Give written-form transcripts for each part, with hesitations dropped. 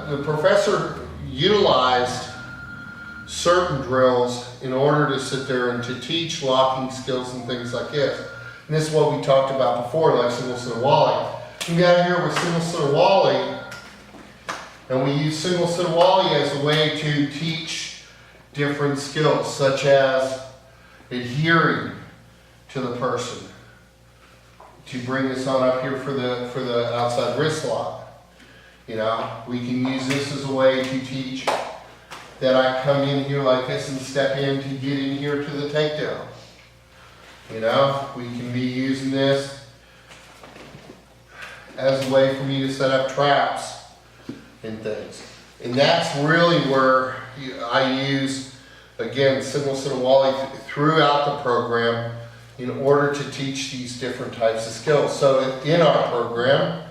The professor utilized certain drills in order to sit there and to teach locking skills and things like this. And this is what we talked about before, like single Sinawali. We got here with single Sinawali, and we use single Sinawali as a way to teach different skills, such as adhering to the person. To bring this on up here for the outside wrist lock. You know, we can use this as a way to teach that I come in here like this and step in to get in here to the takedown. You know, we can be using this as a way for me to set up traps and things. And that's really where I use, again, single Sinawali throughout the program in order to teach these different types of skills. So in our program,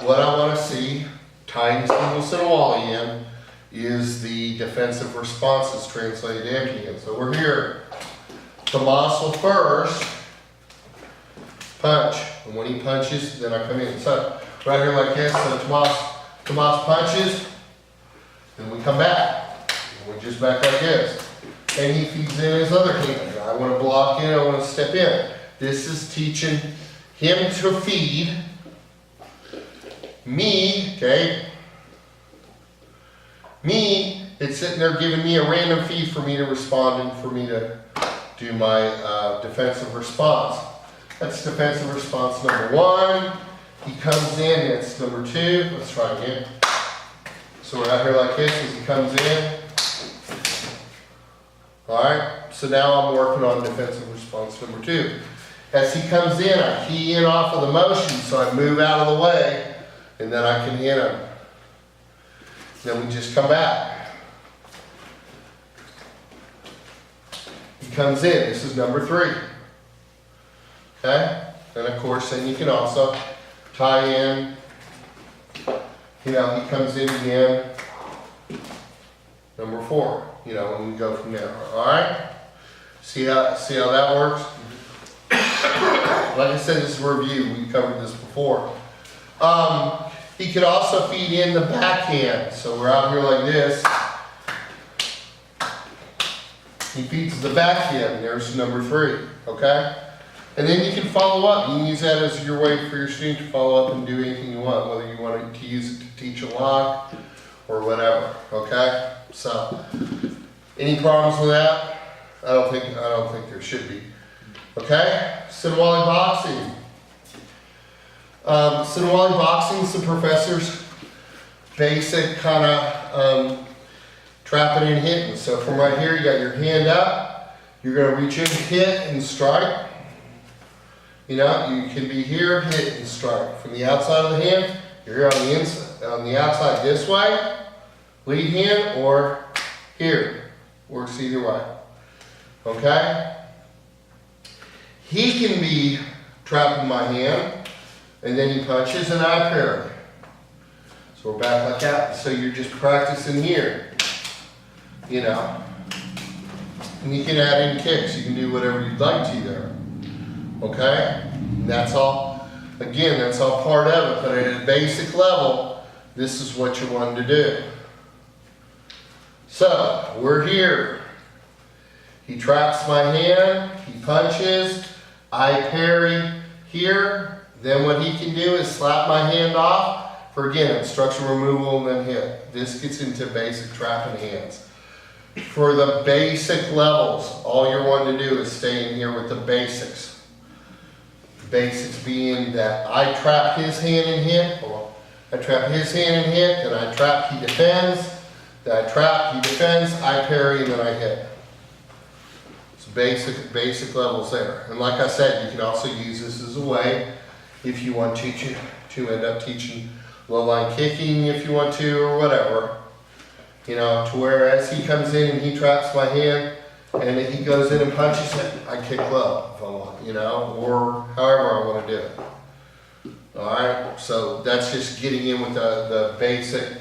what I want to see tying single Sinawali in is the defensive responses translated to empty hand. So we're here. Tomas will first punch, and when he punches, then I come in. So right here like this, so Tomas punches, then we come back. And we're just back like this. And he feeds in his other hand. I want to block in, I want to step in. This is teaching him to feed me, okay? Me, it's sitting there giving me a random feed for me to respond and for me to do my defensive response. That's defensive response number 1. He comes in, it's number 2. Let's try again. So we're out here like this as he comes in. Alright, so now I'm working on defensive response number 2. As he comes in, I key in off of the motion, so I move out of the way, and then I can hit him. Then we just come back. He comes in, this is number 3. Okay? And of course, then you can also tie in, you know, he comes in again, number 4, you know, and we go from there. Alright? See how that works? Like I said, this is a review, we covered this before. He could also feed in the backhand. So we're out here like this. He feeds the backhand. There's number 3. Okay? And then you can follow up. You can use that as your way for your student to follow up and do anything you want, whether you want to use it to teach a lock or whatever. Okay? So, any problems with that? I don't think there should be. Okay? Sinawali boxing. Sinawali boxing is the professor's basic kind of trapping and hitting. So from right here, you got your hand up. You're going to reach in, hit, and strike. You know, you can be here, hit, and strike. From the outside of the hand, you're here on the inside, on the outside this way, lead hand, or here. Works either way. Okay? He can be trapping my hand. And then he punches and I parry. So we're back like that. So you're just practicing here. You know. And you can add in kicks. You can do whatever you'd like to there. Okay? And that's all. Again, that's all part of it. But at a basic level, this is what you're wanting to do. So, we're here. He traps my hand. He punches. I parry here. Then what he can do is slap my hand off for, again, obstruction removal and then hit. This gets into basic trapping hands. For the basic levels, all you're wanting to do is stay in here with the basics. The basics being that I trap his hand and hit. I trap his hand and hit. Then I trap, he defends. Then I trap, he defends. I parry, and then I hit. It's basic levels there. And like I said, you can also use this as a way if you want to end up teaching low line kicking if you want to, or whatever. You know, to where as he comes in and he traps my hand and he goes in and punches it, I kick low if I want, you know, or however I want to do it. Alright, so that's just getting in with the basic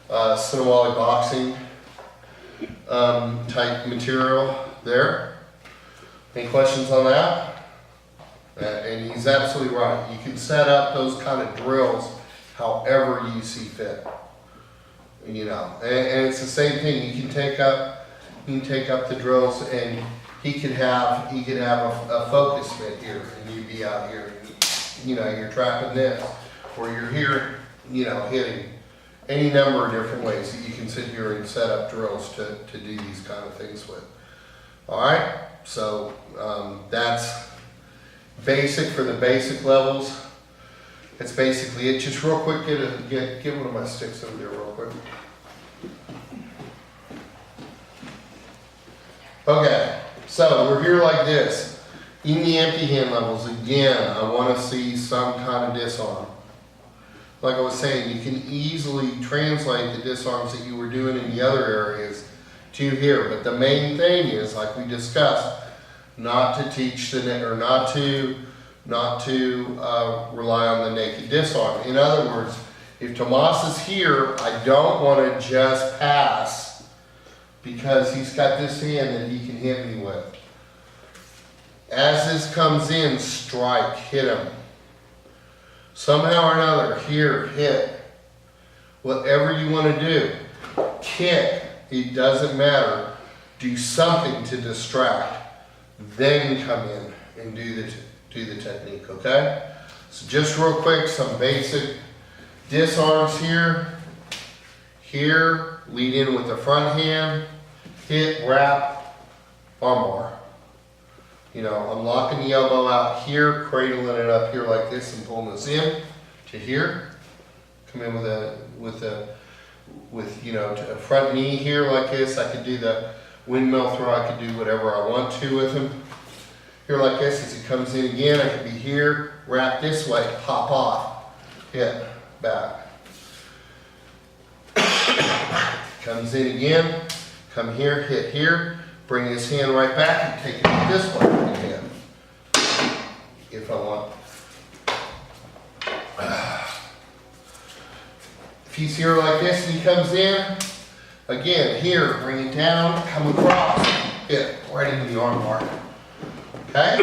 Sinawali boxing type material there. Any questions on that? And he's absolutely right. You can set up those kind of drills however you see fit. You know, and it's the same thing. You can take up the drills, and he could have a focus fit here, and you'd be out here, you know, you're trapping this, or you're here, you know, hitting any number of different ways that you can sit here and set up drills to do these kind of things with. All right, so that's basic for the basic levels. That's basically it. Just real quick, get one of my sticks over there real quick. Okay, so we're here like this. In the empty hand levels, again, I want to see some kind of disarm. Like I was saying, you can easily translate the disarms that you were doing in the other areas to here. But the main thing is, like we discussed, not to teach the net, or not to rely on the naked disarm. In other words, if Tomas is here, I don't want to just pass because he's got this hand that he can hit me with. As this comes in, strike, hit him. Somehow or another, here, hit. Whatever you want to do, kick, it doesn't matter. Do something to distract, then come in and do the technique, okay? So just real quick, some basic disarms here. Here, lead in with the front hand, hit, wrap, armbar. You know, I'm locking the elbow out here, cradling it up here like this and pulling this in to here. Come in with you know, a front knee here like this. I could do the windmill throw, I could do whatever I want to with him. Here like this, as he comes in again, I could be here, wrap this way, pop off, hit, back. Comes in again, come here, hit here, bring his hand right back and take it this way again, if I want. If he's here like this and he comes in, again, here, bring it down, come across, hit, right into the arm bar. Okay?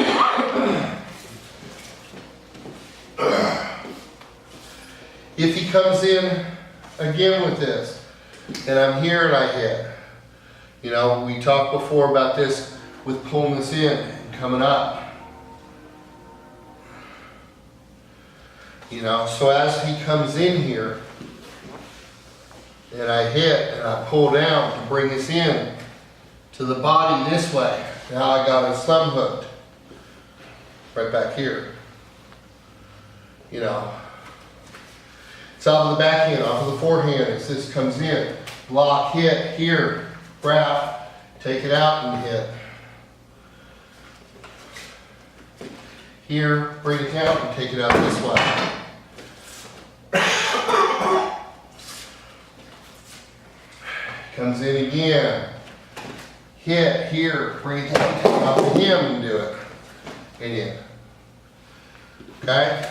If he comes in again with this, and I'm here and I hit, you know, we talked before about this with pulling this in and coming up. You know, so as he comes in here, and I hit and I pull down to bring us in to the body this way. Now I got his thumb hooked right back here. You know, it's off of the backhand, off of the forehand as this comes in. Lock, hit, here, wrap, take it out and hit. Here, bring it down and take it out this way. Comes in again, hit, here, bring it down, take it off of him and do it, and in. Okay?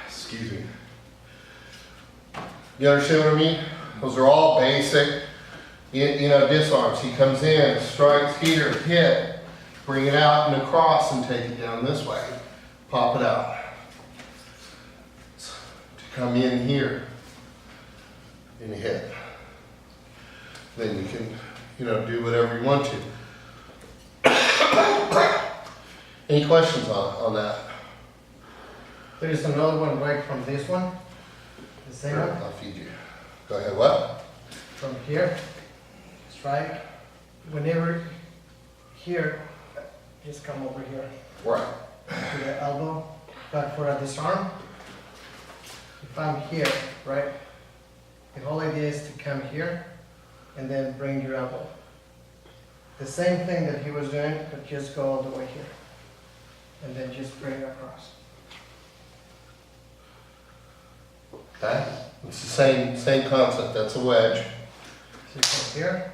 Excuse me. You understand what I mean? Those are all basic, you know, disarms. He comes in, strikes here, hit, bring it out and across and take it down this way. Pop it out. Come in here and hit. Then you can, you know, do whatever you want to. Any questions on that? There is another one right from this one. The same one. I'll feed you. Go ahead, what? From here. Strike. Whenever here, just come over here. Right. To the elbow. But for a disarm, if I'm here, right? The whole idea is to come here and then bring your elbow. The same thing that he was doing, but just go all the way here. And then just bring it across. Okay? It's the same concept. That's a wedge. So you come here.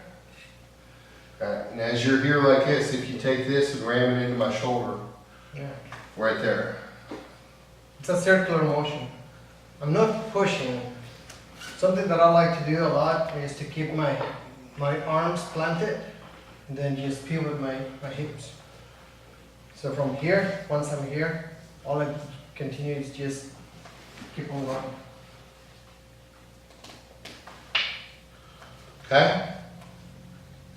Alright, and as you're here like this, if you take this and ram it into my shoulder, Yeah. right there. It's a circular motion. I'm not pushing. Something that I like to do a lot is to keep my arms planted and then just pivot my hips. So from here, once I'm here, all I continue, it's just keep on going. Okay?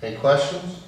Any questions?